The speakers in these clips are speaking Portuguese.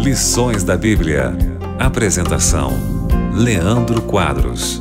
Lições da Bíblia. Apresentação: Leandro Quadros.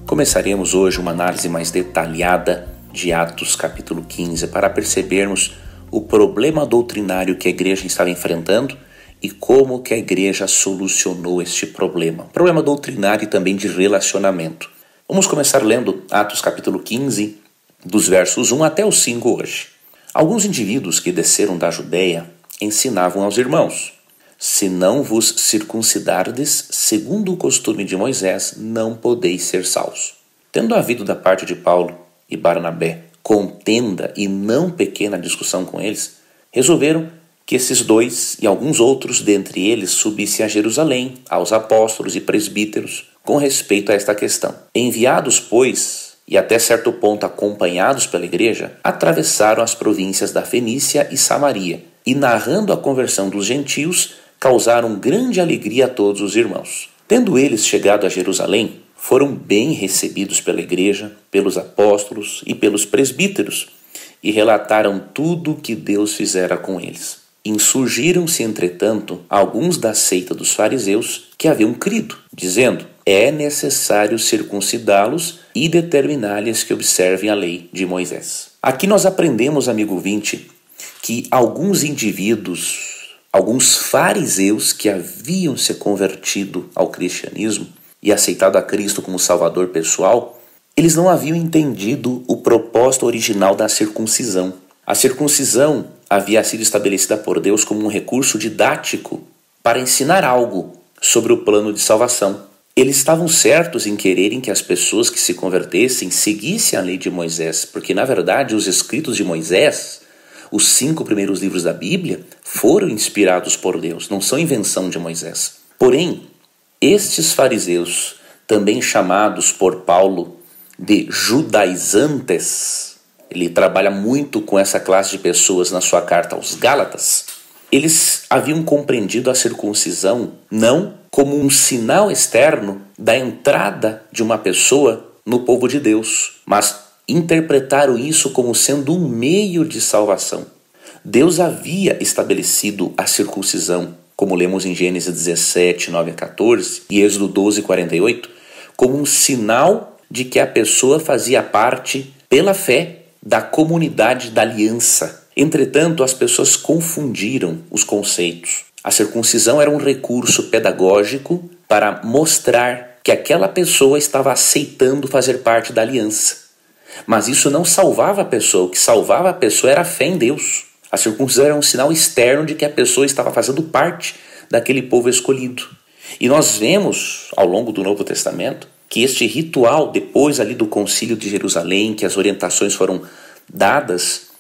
Começaremos hoje uma análise mais detalhada de Atos capítulo 15 para percebermos o problema doutrinário que a igreja estava enfrentando e como que a igreja solucionou este problema. Problema doutrinário e também de relacionamento. Vamos começar lendo Atos capítulo 15, dos versos 1 até o 5 hoje. Alguns indivíduos que desceram da Judéia ensinavam aos irmãos: se não vos circuncidardes, segundo o costume de Moisés, não podeis ser salvos. Tendo havido da parte de Paulo e Barnabé contenda e não pequena discussão com eles, resolveram que esses dois e alguns outros dentre eles subissem a Jerusalém, aos apóstolos e presbíteros, com respeito a esta questão. Enviados, pois, e até certo ponto acompanhados pela igreja, atravessaram as províncias da Fenícia e Samaria, e narrando a conversão dos gentios, causaram grande alegria a todos os irmãos. Tendo eles chegado a Jerusalém, foram bem recebidos pela igreja, pelos apóstolos e pelos presbíteros, e relataram tudo o que Deus fizera com eles. Insurgiram-se, entretanto, alguns da seita dos fariseus que haviam crido, dizendo: é necessário circuncidá-los e determinar-lhes que observem a lei de Moisés. Aqui nós aprendemos, amigo ouvinte, que alguns indivíduos, alguns fariseus que haviam se convertido ao cristianismo e aceitado a Cristo como Salvador pessoal, eles não haviam entendido o propósito original da circuncisão. A circuncisão havia sido estabelecida por Deus como um recurso didático para ensinar algo sobre o plano de salvação. Eles estavam certos em quererem que as pessoas que se convertessem seguissem a lei de Moisés, porque na verdade os escritos de Moisés, os 5 primeiros livros da Bíblia, foram inspirados por Deus, não são invenção de Moisés. Porém, estes fariseus, também chamados por Paulo de judaizantes, ele trabalha muito com essa classe de pessoas na sua carta aos Gálatas, eles haviam compreendido a circuncisão não como um sinal externo da entrada de uma pessoa no povo de Deus, mas interpretaram isso como sendo um meio de salvação. Deus havia estabelecido a circuncisão, como lemos em Gênesis 17, 9 a 14 e Êxodo 12, 48, como um sinal de que a pessoa fazia parte, pela fé, da comunidade da aliança. Entretanto, as pessoas confundiram os conceitos. A circuncisão era um recurso pedagógico para mostrar que aquela pessoa estava aceitando fazer parte da aliança. Mas isso não salvava a pessoa. O que salvava a pessoa era a fé em Deus. A circuncisão era um sinal externo de que a pessoa estava fazendo parte daquele povo escolhido. E nós vemos, ao longo do Novo Testamento, que este ritual, depois ali do Concílio de Jerusalém, que as orientações foram dadas,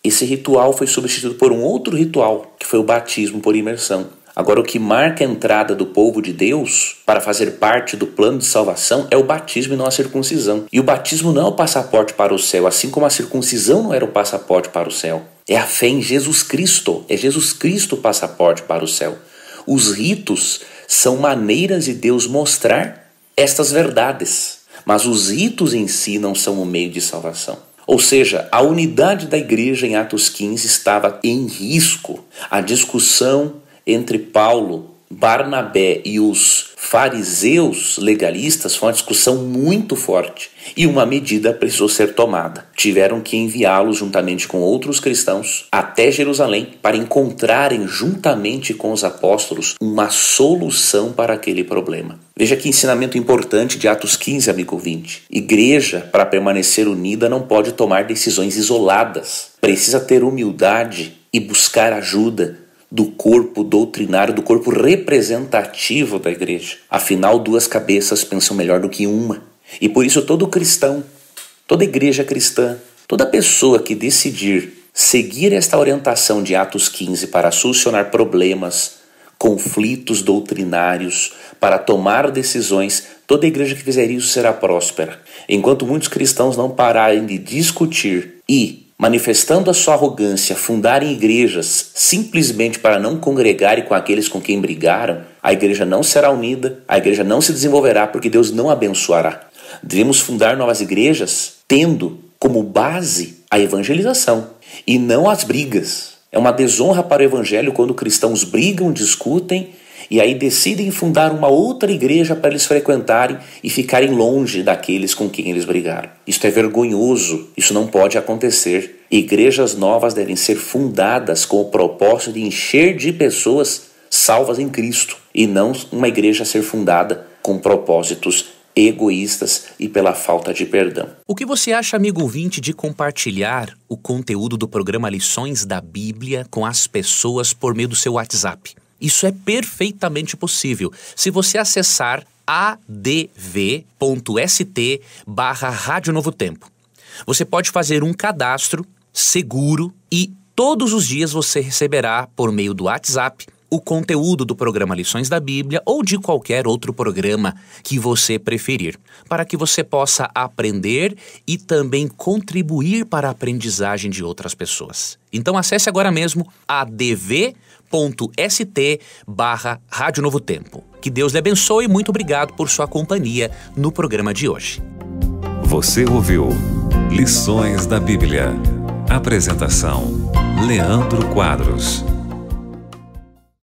esse ritual foi substituído por um outro ritual, que foi o batismo por imersão. Agora, o que marca a entrada do povo de Deus para fazer parte do plano de salvação é o batismo e não a circuncisão. E o batismo não é o passaporte para o céu, assim como a circuncisão não era o passaporte para o céu. É a fé em Jesus Cristo. É Jesus Cristo o passaporte para o céu. Os ritos são maneiras de Deus mostrar estas verdades, mas os ritos em si não são o meio de salvação. Ou seja, a unidade da igreja em Atos 15 estava em risco. A discussão entre Paulo, Barnabé e os fariseus legalistas foi uma discussão muito forte e uma medida precisou ser tomada. Tiveram que enviá-los juntamente com outros cristãos até Jerusalém para encontrarem juntamente com os apóstolos uma solução para aquele problema. Veja que ensinamento importante de Atos 15, amigo ouvinte. Igreja, para permanecer unida, não pode tomar decisões isoladas. Precisa ter humildade e buscar ajuda do corpo doutrinário, do corpo representativo da igreja. Afinal, 2 cabeças pensam melhor do que uma. E por isso todo cristão, toda igreja cristã, toda pessoa que decidir seguir esta orientação de Atos 15 para solucionar problemas, conflitos doutrinários, para tomar decisões, toda igreja que fizer isso será próspera. Enquanto muitos cristãos não pararem de discutir e, manifestando a sua arrogância, fundarem igrejas simplesmente para não congregarem com aqueles com quem brigaram, a igreja não será unida, a igreja não se desenvolverá porque Deus não abençoará. Devemos fundar novas igrejas tendo como base a evangelização e não as brigas. É uma desonra para o evangelho quando cristãos brigam, discutem e aí decidem fundar uma outra igreja para eles frequentarem e ficarem longe daqueles com quem eles brigaram. Isso é vergonhoso, isso não pode acontecer. Igrejas novas devem ser fundadas com o propósito de encher de pessoas salvas em Cristo e não uma igreja ser fundada com propósitos egoístas e pela falta de perdão. O que você acha, amigo ouvinte, de compartilhar o conteúdo do programa Lições da Bíblia com as pessoas por meio do seu WhatsApp? Isso é perfeitamente possível se você acessar adv.st/Rádio Novo Tempo. Você pode fazer um cadastro seguro e todos os dias você receberá por meio do WhatsApp o conteúdo do programa Lições da Bíblia ou de qualquer outro programa que você preferir, para que você possa aprender e também contribuir para a aprendizagem de outras pessoas. Então acesse agora mesmo adv.st/Rádio Novo Tempo. Que Deus lhe abençoe e muito obrigado por sua companhia no programa de hoje. Você ouviu Lições da Bíblia. Apresentação: Leandro Quadros.